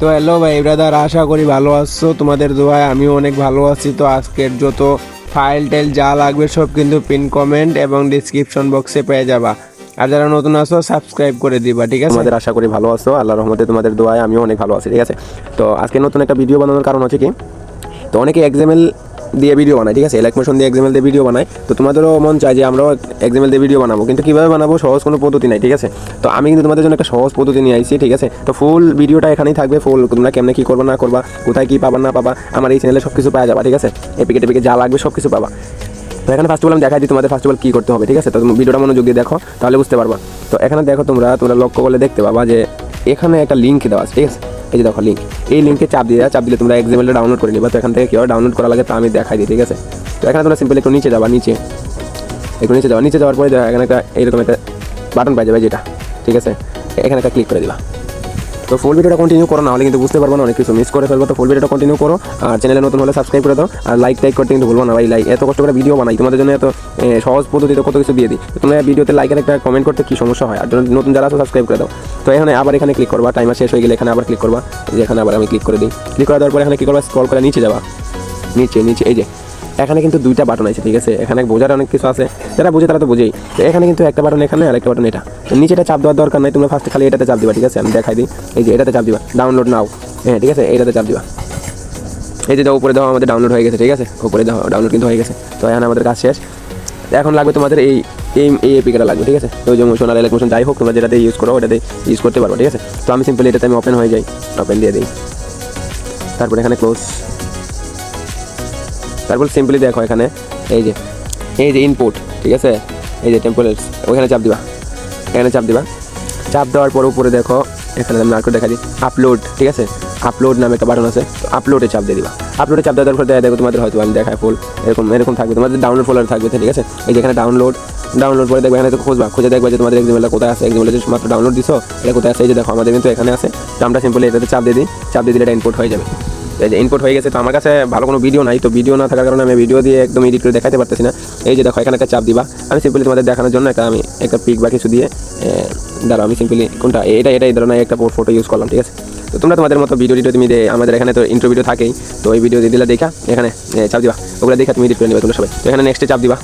তো হ্যালো ভাই ব্রাদার, আশা করি ভালো আছো। তোমাদের দোয়ায় আমিও অনেক ভালো আছি। তো আজকের যত ফাইল টাইল যা লাগবে সব কিন্তু পিন কমেন্ট এবং ডিসক্রিপশন বক্সে পেয়ে যাবা। আর যারা নতুন আছো সাবস্ক্রাইব করে দিবা, ঠিক আছে? তোমাদের আশা করি ভালো আছো, আল্লাহর রহমতে তোমাদের দোয়ায় আমিও অনেক ভালো আছি, ঠিক আছে। তো আজকে নতুন একটা ভিডিও বানানোর কারণ হচ্ছে কি, তো অনেকে এক্সএমএল দিয়ে ভিডিও বানায়, ঠিক আছে, এলাইক মোশন দিয়ে এক্সএমএল দিয়ে ভিডিও বানায়। তো তোমাদেরও মন চায় যে আমরাও এক্সএমএল দিয়ে ভিডিও বানাবো, কিন্তু কীভাবে বানাবো সহজ কোনো পদ্ধতি নাই, ঠিক আছে। তো আমি কিন্তু তোমাদের জন্য একটা সহজ পদ্ধতি নিয়ে আইছি, ঠিক আছে। তো ফুল ভিডিওটা এখানেই থাকবে, ফুল তোমরা কেমনে কী করবা না করবা, কোথায় কী পাবা না পাবা, আমার এই চ্যানেলে সব কিছু পাওয়া যাবা, ঠিক আছে। এপিকে যা লাগবে সব কিছু পাবা। তো এখানে ফার্স্ট অফ অল আমি দেখাই দিই তোমাদের ফার্স্ট অফ অল কী করতে হবে, ঠিক আছে। তো ভিডিওটা মনোযোগ দিয়ে দেখো, তাহলে বুঝতে পারবা। তো এখানে দেখো, তোমরা লক্ষ্য করলে দেখতে পাবা যে এখানে একটা লিঙ্ক দেওয়া আছে, ঠিক আছে। এই যে দেখো লিঙ্ক, এই লিঙ্কে চাপ দিলে তোমরা এক্সএমএলটা ডাউনলোড করে নিবা। তো এখান থেকে কীভাবে ডাউনলোড করা লাগে তা আমি দেখাই দিই, ঠিক আছে। তো এখানে তোমরা সিম্পল একটু নিচে যাওয়ার পরে এখানে একটা এইরকম একটা বাটন পাই যাবে যেটা, ঠিক আছে। এখানে একটা ক্লিক করে দিবা। তো ফুল ভিডিওটা কন্টিনিউ করো, না হলে কিন্তু বুঝতে পারবো না, অনেক কিছু মিস করে ফেলবো। তো ফুল ভিডিওটা কন্টিনিউ করো, আর চ্যানেলে নতুন হলে সাবস্ক্রাইব করে দাও, আর লাইক করতে কিন্তু ভুলবো না ভাই। এত কষ্ট করে ভিডিও বানাই তোমাদের জন্য, এত সহজ পদ্ধতিতে কত কিছু দিয়ে দিই। তোমরা ভিডিওতে লাইকের একটা কমেন্ট করতে কি সমস্যা হয়, আর নতুন যারা আছে সাবস্ক্রাইব করে দাও। তো এখানে আবার এখানে ক্লিক করবা, টাইমার শেষ হয়ে গেলে এখানে আবার ক্লিক করবা। এখানে আবার আমি ক্লিক করে দিই। ক্লিক করে দেওয়ার পরে এখানে কী করবা, স্ক্রল করে নিচে যাবা, নিচে এই যে এখানে কিন্তু দুইটা বাটন আছে, ঠিক আছে। এখানে বোঝার অনেক কিছু আছে, যারা বোঝে তারা তো বোঝেই। তো এখানে কিন্তু একটা বাটন এখানে আর একটা বাটন এটা। তো নিচেটা চাপ দেওয়ার দরকার নাই, তোমরা ফার্স্টে খালি এটাতে চাপ দিবা, ঠিক আছে। আমি দেখাই দিই, এই যে এটাতে চাপ দিবা, ডাউনলোড নাও, হ্যাঁ ঠিক আছে, এইটাতে চাপ দিবা। এই যে উপরে দাও, আমাদের ডাউনলোড হয়ে গেছে, ঠিক আছে। উপরে দাও, ডাউনলোড কিন্তু হয়ে গেছে। তো এখানে আমাদের কাজ শেষ। এখন লাগবে তোমাদের এই এপিকেটা লাগবে, ঠিক আছে। তো ওই যে মোশন আর এলাইক মোশন যাই হোক, তোমরা যেটাতে ইউজ করো ওটাতে ইউজ করতে পারবো, ঠিক আছে। তো আমি সিম্পলি এটাতে আমি ওপেন হয়ে যাই, ওপেন দিয়ে দিই। তারপরে এখানে ক্লোজ, তারপর সিম্পলি দেখো এখানে এই যে ইনপুট, ঠিক আছে। এই যে টেম্পলেটস, ওখানে চাপ দিবা, চাপ দেওয়ার পর উপরে দেখো এখানে আমি আর দেখা দিই আপলোড, ঠিক আছে। আপলোড নামে একটা বাটন আছে, তো আপলোডে চাপ দিয়ে দিবা। আপলোডে চাপ দেওয়ার পর দেখো তোমাদের হয়তো আমি দেখাই ফুল এরকম থাকবে, তোমাদের ডাউনলোড ফোল্ডার থাকবে, ঠিক আছে। এই যে এখানে ডাউনলোড পরে দেখবে, এখানে তো খুঁজে দেখবে যে তোমাদের এক্সএমএলটা কোথায় আছে, এক্সএমএলটা যে মাত্র ডাউনলোড দিছো এটা কোথায় আছে। এই যে দেখো আমাদের কিন্তু এখানে আছে। তো আমরা সিম্পলি এটাতে চাপ দিয়ে দিলে এটা ইনপুট হয়ে যাবে। এই যে ইনপুট হয়ে গেছে। তো আমার কাছে ভালো কোনো ভিডিও নাই, তো ভিডিও না থাকার কারণে আমি ভিডিও দিয়ে একদম এডিট করে দেখাতে পারতেছি না। এই যে দেখো এখানে একটা চাপ দিবা। আমি সিম্পলি তোমাদের দেখানোর জন্য আমি একটা পিক বা কিছু দিয়ে দাঁড়াও, আমি সিম্পলি কোনটা এই ধরনের একটা ফটো ইউজ করলাম, ঠিক আছে। তো তোমরা তোমাদের মতো ভিডিও তুমি আমাদের এখানে তো ইন্ট্রো ভিডিও থাকেই, তো এই ভিডিও দিয়ে দিলে দেখা এখানে চাপ দিবা, ওগুলো দেখা তুমি এডিট করে নেবে তোমরা সবাই। তো এখানে নেক্সটে চাপ দিবা,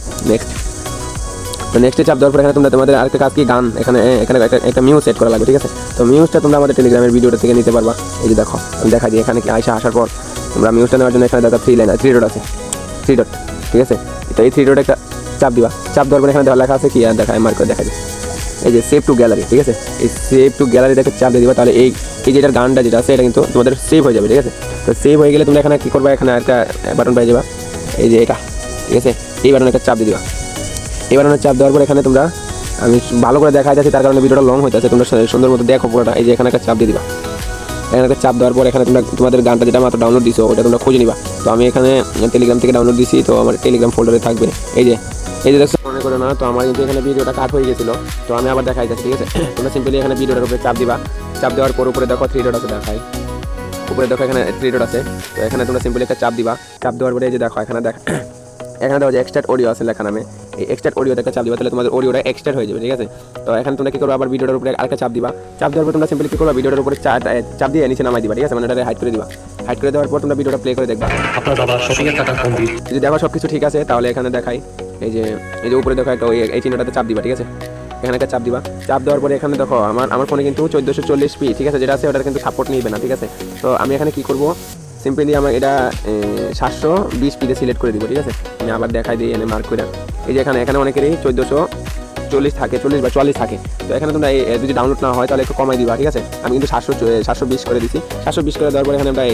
নেক্সটে চাপ দেওয়ার পর এখানে তোমাদের আরেকটা কাজ কি, গান এখানে একটা মিউজ সেট করা লাগবে, ঠিক আছে। তো মিউজটা তোমরা আমাদের টেলিগ্রামের ভিডিওটা থেকে নিতে পারবা। এই যে দেখো আমি দেখা দিই, এখানে আসার পর তোমরা মিউজটা নেওয়ার জন্য এখানে দেখা থ্রি ডট আছে, ঠিক আছে। তো এই 3 ডট একটা চাপ দিবা। চাপ দেওয়ার পর এখানে লেখা আছে কি, আর দেখা মার্ক করে দেখা দিই, এই যে সেভ টু গ্যালারি, ঠিক আছে। এই সেভ টু গ্যালারিটাকে চাপ দিয়ে দিবা, তাহলে এই যেটার গানটা যেটা আছে এটা কিন্তু তোমাদের সেভ হয়ে যাবে, ঠিক আছে। তো সেভ হয়ে গেলে তোমরা এখানে কী করবা, এখানে একটা বাটন পেয়ে যাবা, এই যে এটা, ঠিক আছে। এই বাটনে একটা চাপ দিয়ে দিবা। এই বাটনে চাপ দেওয়ার পর এখানে তোমরা, আমি ভালো করে দেখা যাচ্ছে তার কারণে ভিডিওটা লং হয়ে যাচ্ছে, তোমরা সুন্দর মতো দেখো পুরোটা। এই যে এখানে একটা চাপ দিয়ে দিবা। এখানে একটা চাপ দেওয়ার পর এখানে তোমাদের গানটা যেটা মাত্র ডাউনলোড দিছো ওটা তোমরা খুঁজে নিবা। তো আমি এখানে টেলিগ্রাম থেকে ডাউনলোড দিছি, তো আমার টেলিগ্রাম ফোল্ডারে থাকবে। এই যে দেখছো, মনে করো না, তো আমার কিন্তু এখানে ভিডিওটা কাট হয়ে গেছিলো, তো আমি আবার দেখাই যাচ্ছি, ঠিক আছে। তোমরা সিম্পলি এখানে ভিডিওটার উপরে চাপ দিবা। চাপ দেওয়ার পর উপরে দেখো 3 ডট আছে, দেখাই উপরে দেখো এখানে 3 ডট আছে। তো এখানে তোমরা সিম্পলি একটা চাপ দিবা। চাপ দেওয়ার পরে এই যে দেখো এখানে দেখো যে এক্সট্রাক্ট অডিও আছে লেখা নামে, এই এক্সট্রাক্ট অডিওতে একটা চাপ দিবা, তাহলে তোমাদের অডিওটা এক্সট্রাক্ট হয়ে যাবে, ঠিক আছে। তো এখানে তোমরা কী করবে, আবার ভিডিওটার উপরে আরেকটা চাপ দিবা। চাপ দেওয়ার পর তোমরা সিম্পলি কী করবে, ভিডিওটার উপরে চাপ দিয়ে নিচে নামাই দিবা, ঠিক আছে। মানে এটা হাইড করে দিবা। হাইড করে দেওয়ার পর তোমরা ভিডিওটা প্লে করে দেখবা। আপনার বাবা শপিংয়ের টাকা কম দিন। যদি দেখো সব কিছু ঠিক আছে, তাহলে এখানে দেখাই এই যে উপরে দেখো একটা এই চিহ্নটাতে চাপ দিবা, ঠিক আছে। এখানে একটা চাপ দিবা। চাপ দেওয়ার পরে এখানে দেখো আমার ফোনে কিন্তু 1440p, ঠিক আছে, যেটা আছে ওটার কিন্তু সাপোর্ট নিবে না, ঠিক আছে। তো আমি এখানে কী করবো, সিম্পলি আমার এটা 720p সিলেক্ট করে দিব, ঠিক আছে। আমি আবার দেখাই দিই এনে মার্ক করে। এই যে এখানে অনেকেরই 1440 থাকে, 40 বা 44 থাকে। তো এখানে তোমরা যদি ডাউনলোড না হয় তাহলে একটু কমাই দিবা, ঠিক আছে। আমি কিন্তু 720 করে দিচ্ছি। 720 করে দেওয়ার পরে এখানে আমরা